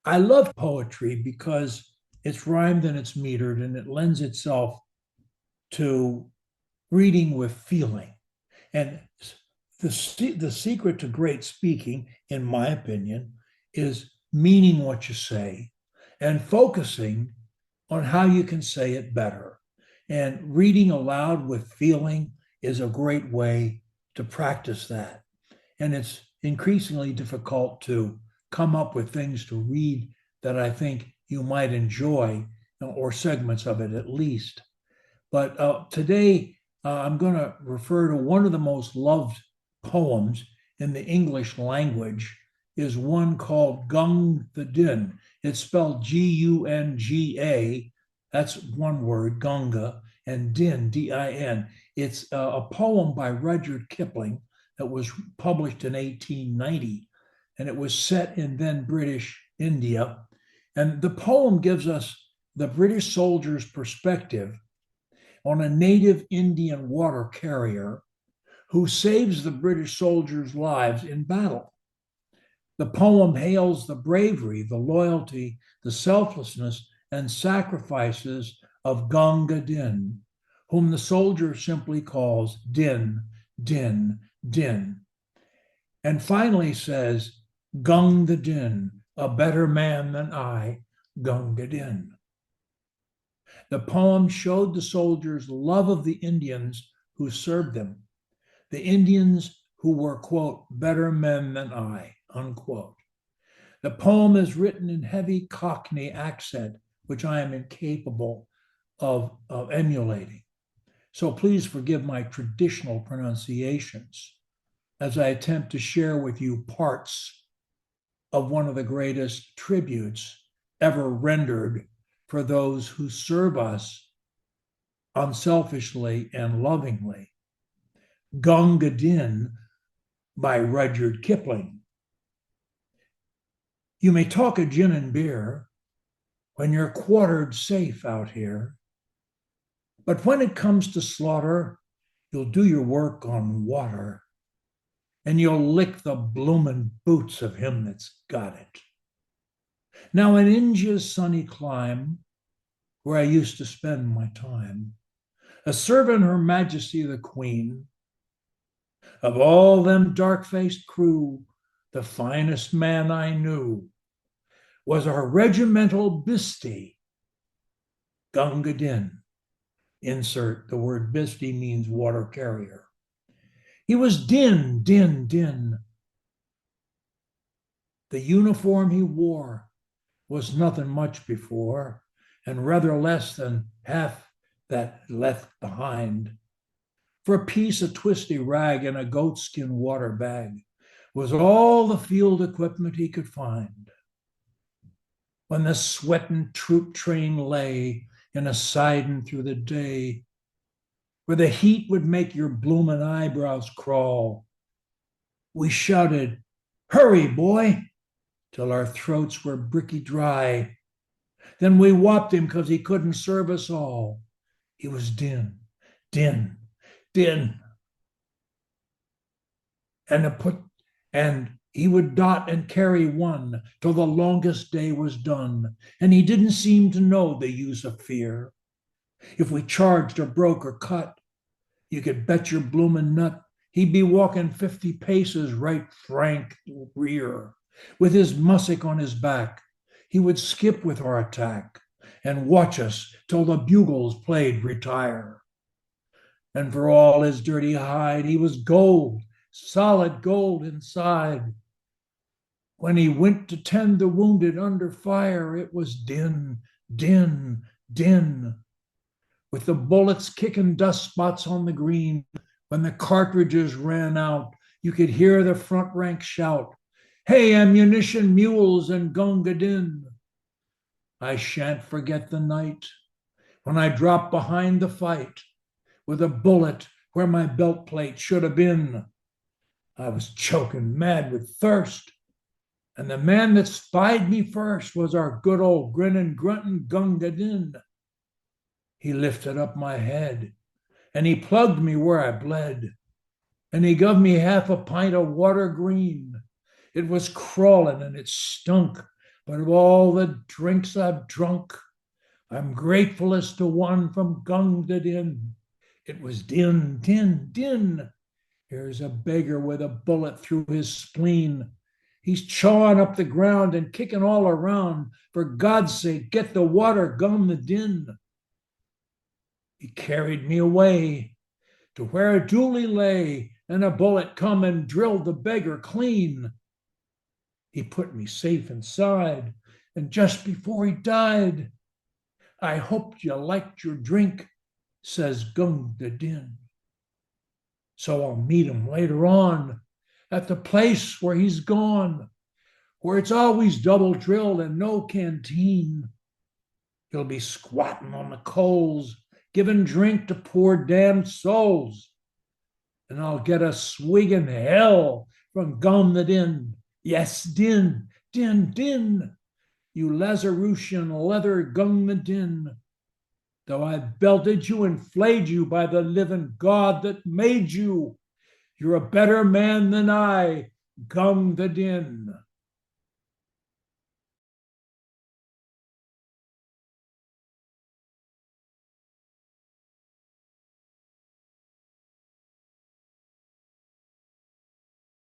I love poetry because it's rhymed and it's metered and it lends itself to reading with feeling. And the secret to great speaking, in my opinion, is meaning what you say and focusing on how you can say it better. And reading aloud with feeling is a great way to practice that. And it's increasingly difficult to come up with things to read that I think you might enjoy, or segments of it at least. But today, I'm going to refer to one of the most loved poems in the English language is one called Gunga Din. It's spelled Gunga. That's one word, Gunga, and Din, Din. It's a poem by Rudyard Kipling that was published in 1890, and it was set in then British India. And the poem gives us the British soldier's perspective on a native Indian water carrier who saves the British soldiers' lives in battle. The poem hails the bravery, the loyalty, the selflessness, and sacrifices of Gunga Din, whom the soldier simply calls Din, Din, Din. And finally says, Gunga Din, a better man than I, Gunga Din. The poem showed the soldiers love of the Indians who served them, the Indians who were, quote, better men than I, unquote. The poem is written in heavy Cockney accent, which I am incapable of emulating. So please forgive my traditional pronunciations as I attempt to share with you parts of one of the greatest tributes ever rendered for those who serve us unselfishly and lovingly. Gunga Din by Rudyard Kipling. You may talk of gin and beer when you're quartered safe out here, but when it comes to slaughter, you'll do your work on water and you'll lick the bloomin' boots of him that's got it. Now, in India's sunny clime, where I used to spend my time, a servant Her Majesty the Queen, of all them dark-faced crew, the finest man I knew was our regimental bhisti, Gunga Din. Insert the word bhisti means water carrier. He was Din, Din, Din. The uniform he wore was nothing much before, and rather less than half that left behind. For a piece of twisty rag and a goatskin water bag was all the field equipment he could find. When the sweating troop train lay in a siding through the day, where the heat would make your bloomin' eyebrows crawl, we shouted, "Hurry, boy," till our throats were bricky dry. Then we whopped him because he couldn't serve us all. He was Din, Din, Din. And he would dot and carry one till the longest day was done, and he didn't seem to know the use of fear. If we charged or broke or cut, you could bet your bloomin' nut he'd be walking 50 paces right frank rear. With his mussick on his back, he would skip with our attack and watch us till the bugles played retire. And for all his dirty hide, he was gold, solid gold inside. When he went to tend the wounded under fire, it was din, din, din, with the bullets kicking dust spots on the green. When the cartridges ran out, you could hear the front rank shout, "Hey, ammunition mules and Gunga Din." I shan't forget the night when I dropped behind the fight with a bullet where my belt plate should have been. I was choking mad with thirst, and the man that spied me first was our good old grinning, grunting Gunga Din. He lifted up my head, and he plugged me where I bled, and he gave me half a pint of water green. It was crawling and it stunk, But of all the drinks I've drunk, I'm gratefulest to one from Gunga Din. It was din, din, din. Here's a beggar with a bullet through his spleen. He's chawing up the ground and kicking all around. For God's sake, get the water, Gunga Din. He carried me away to where a dooley lay, and a bullet come and drilled the beggar clean. He put me safe inside, and just before he died, I hoped you liked your drink, says Gunga Din. So I'll meet him later on at the place where he's gone, where it's always double drilled and no canteen. He'll be squatting on the coals, giving drink to poor damned souls. And I'll get a swig in hell from Gunga Din. Yes, Din, Din, Din, you Lazarusian leather Gunga Din. Though I belted you and flayed you by the living God that made you, you're a better man than I, Gunga Din.